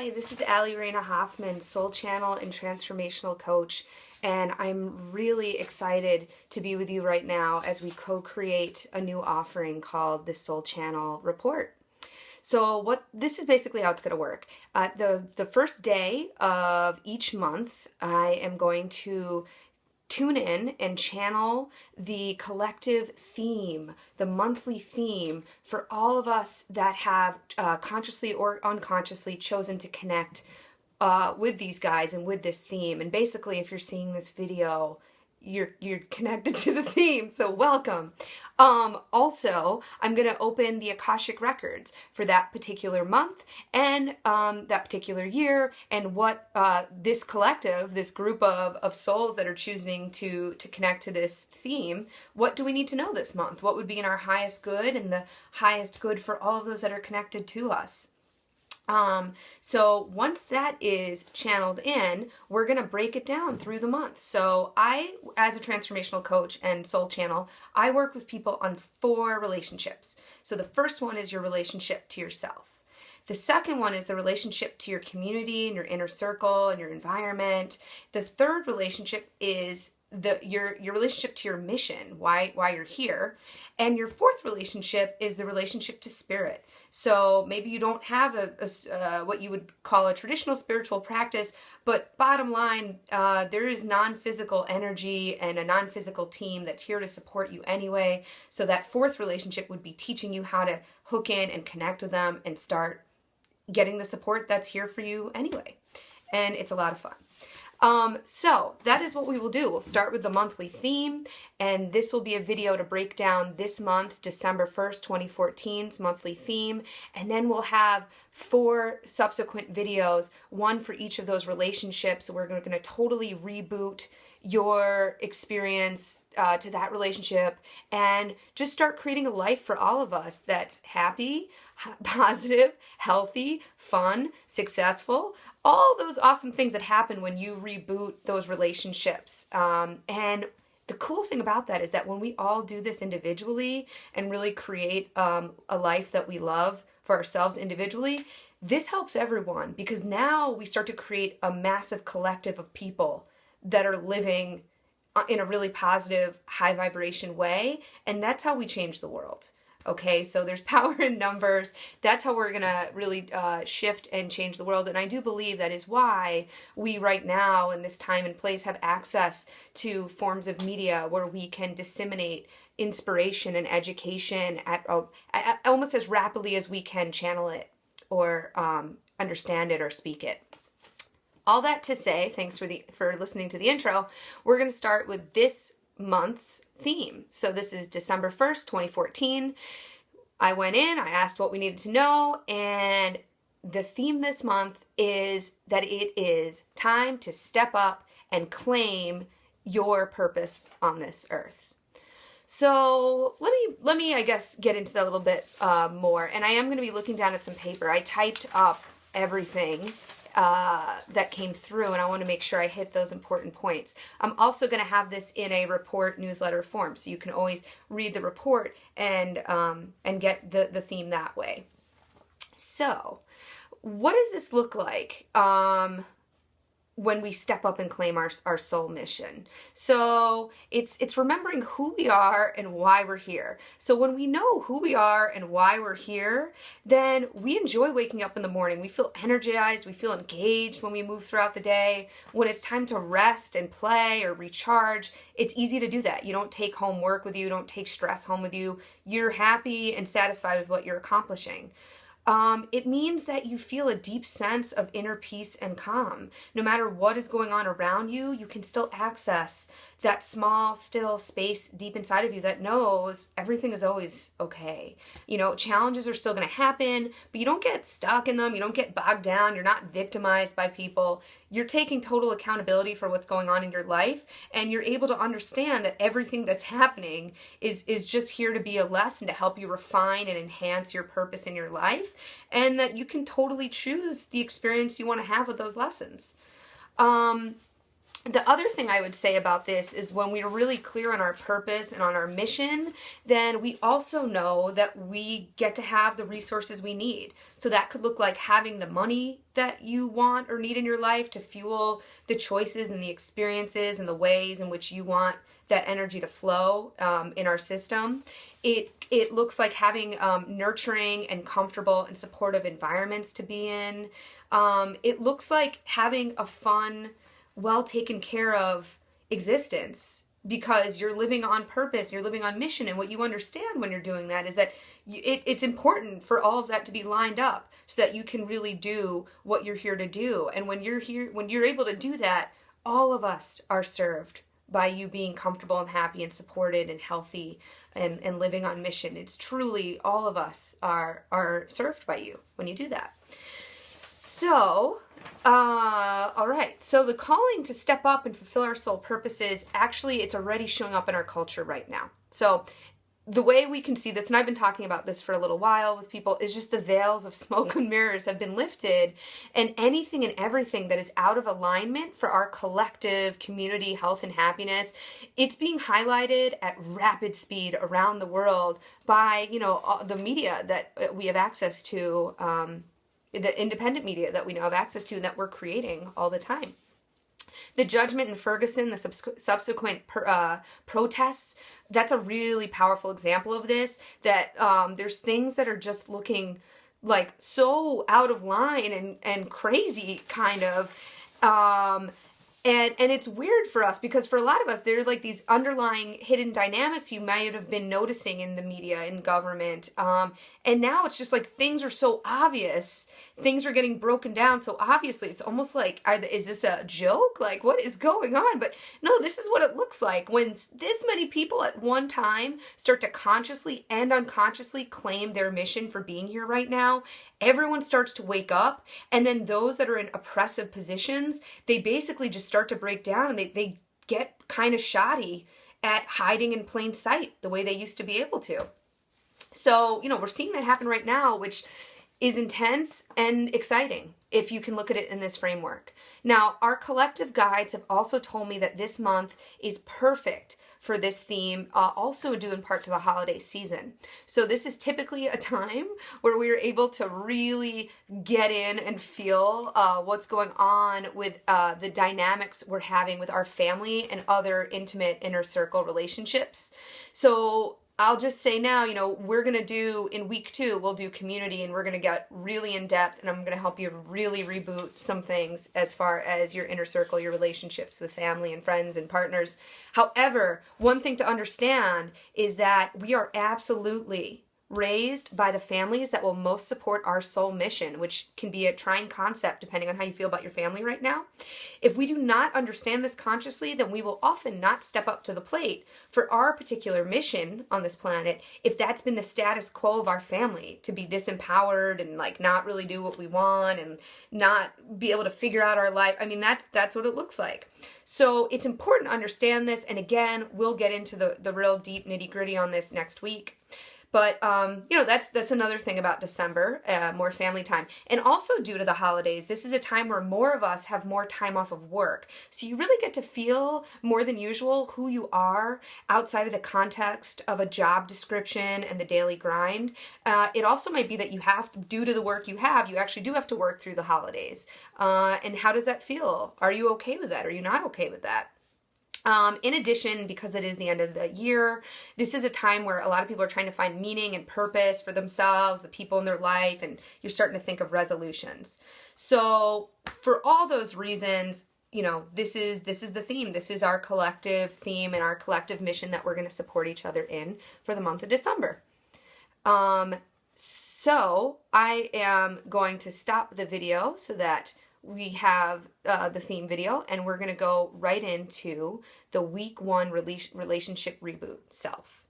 Hi, this is Ali Raina Hoffman, Soul Channel and Transformational Coach, and I'm really excited to be with you right now as we co-create a new offering called the Soul Channel Report. So this is basically how it's going to work. The first day of each month, I am going to tune in and channel the collective theme, the monthly theme for all of us that have consciously or unconsciously chosen to connect with these guys and with this theme. And basically, if you're seeing this video, you're connected to the theme, so welcome. Also, I'm going to open the Akashic Records for that particular month and that particular year, and what this collective, this group of souls that are choosing to connect to this theme, what do we need to know this month? What would be in our highest good and the highest good for all of those that are connected to us? So once that is channeled in, we're going to break it down through the month. So I, as a transformational coach and soul channel, I work with people on 4 relationships. So the first one is your relationship to yourself. The second one is the relationship to your community and your inner circle and your environment. The third relationship is your relationship to your mission, why you're here. And your fourth relationship is the relationship to spirit. So maybe you don't have a what you would call a traditional spiritual practice, but bottom line, there is non-physical energy and a non-physical team that's here to support you anyway. So that fourth relationship would be teaching you how to hook in and connect with them and start getting the support that's here for you anyway. And it's a lot of fun. So that is what we will do. We'll start with the monthly theme, and this will be a video to break down this month, December 1st, 2014's monthly theme, and then we'll have 4 subsequent videos, one for each of those relationships. So we're going to totally reboot your experience to that relationship and just start creating a life for all of us that's happy, positive, healthy, fun, successful, all those awesome things that happen when you reboot those relationships. And the cool thing about that is that when we all do this individually and really create a life that we love for ourselves individually, this helps everyone, because now we start to create a massive collective of people that are living in a really positive, high vibration way, and that's how we change the world. Okay, so there's power in numbers. That's how we're going to really shift and change the world. And I do believe that is why we right now in this time and place have access to forms of media where we can disseminate inspiration and education at almost as rapidly as we can channel it or understand it or speak it. All that to say, thanks for listening to the intro. We're going to start with this month's theme. So this is December 1st, 2014. I went in, I asked what we needed to know, and the theme this month is that it is time to step up and claim your purpose on this earth. So let me I guess get into that a little bit more. And I am going to be looking down at some paper. I typed up everything that came through, and I want to make sure I hit those important points. I'm also going to have this in a report newsletter form, so you can always read the report and get the theme that way. So, what does this look like when we step up and claim our soul mission? So it's remembering who we are and why we're here. So when we know who we are and why we're here, then we enjoy waking up in the morning. We feel energized, we feel engaged when we move throughout the day. When it's time to rest and play or recharge, it's easy to do that. You don't take home work with you, don't take stress home with you. You're happy and satisfied with what you're accomplishing. It means that you feel a deep sense of inner peace and calm. No matter what is going on around you, you can still access that small, still space deep inside of you that knows everything is always okay. You know, challenges are still going to happen, but you don't get stuck in them. You don't get bogged down. You're not victimized by people. You're taking total accountability for what's going on in your life, and you're able to understand that everything that's happening is just here to be a lesson to help you refine and enhance your purpose in your life, and that you can totally choose the experience you want to have with those lessons. The other thing I would say about this is when we're really clear on our purpose and on our mission, then we also know that we get to have the resources we need. So that could look like having the money that you want or need in your life to fuel the choices and the experiences and the ways in which you want that energy to flow in our system. It looks like having nurturing and comfortable and supportive environments to be in. It looks like having a fun, well taken care of existence because you're living on purpose, you're living on mission, and what you understand when you're doing that is that it's important for all of that to be lined up so that you can really do what you're here to do. And when you're able to do that, all of us are served by you being comfortable and happy and supported and healthy and living on mission. It's truly all of us are served by you when you do that. So, all right. So the calling to step up and fulfill our soul purposes, actually, it's already showing up in our culture right now. So the way we can see this, and I've been talking about this for a little while with people, is just the veils of smoke and mirrors have been lifted, and anything and everything that is out of alignment for our collective community health and happiness, it's being highlighted at rapid speed around the world by, the media that we have access to, the independent media that we now have access to and that we're creating all the time. The judgment in Ferguson, the subsequent protests, that's a really powerful example of this, that there's things that are just looking like so out of line and crazy kind of. And it's weird for us because for a lot of us, there are like these underlying hidden dynamics you might have been noticing in the media, in government. And now it's just like things are so obvious. Things are getting broken down so obviously. It's almost like, is this a joke? Like, what is going on? But no, this is what it looks like when this many people at one time start to consciously and unconsciously claim their mission for being here right now. Everyone starts to wake up, and then those that are in oppressive positions, they basically just start to break down, and they get kind of shoddy at hiding in plain sight the way they used to be able to. So, we're seeing that happen right now, which is intense and exciting if you can look at it in this framework. Now, our collective guides have also told me that this month is perfect for this theme, also due in part to the holiday season. So this is typically a time where we are able to really get in and feel what's going on with the dynamics we're having with our family and other intimate inner circle relationships. So I'll just say now, we're going to do, in week 2, we'll do community, and we're going to get really in depth, and I'm going to help you really reboot some things as far as your inner circle, your relationships with family and friends and partners. However, one thing to understand is that we are absolutely raised by the families that will most support our soul mission, which can be a trying concept depending on how you feel about your family right now. If we do not understand this consciously, then we will often not step up to the plate for our particular mission on this planet if that's been the status quo of our family, to be disempowered and like not really do what we want and not be able to figure out our life. I mean, that's what it looks like. So it's important to understand this, and again, we'll get into the real deep nitty-gritty on this next week. But, that's another thing about December, more family time. And also due to the holidays, this is a time where more of us have more time off of work. So you really get to feel more than usual who you are outside of the context of a job description and the daily grind. It also might be that you have, due to the work you actually do have to work through the holidays. And how does that feel? Are you okay with that? Are you not okay with that? In addition, because it is the end of the year, this is a time where a lot of people are trying to find meaning and purpose for themselves, the people in their life, and you're starting to think of resolutions. So for all those reasons, this is the theme. This is our collective theme and our collective mission that we're going to support each other in for the month of December. So I am going to stop the video so that we have the theme video, and we're going to go right into the week 1 relationship reboot self.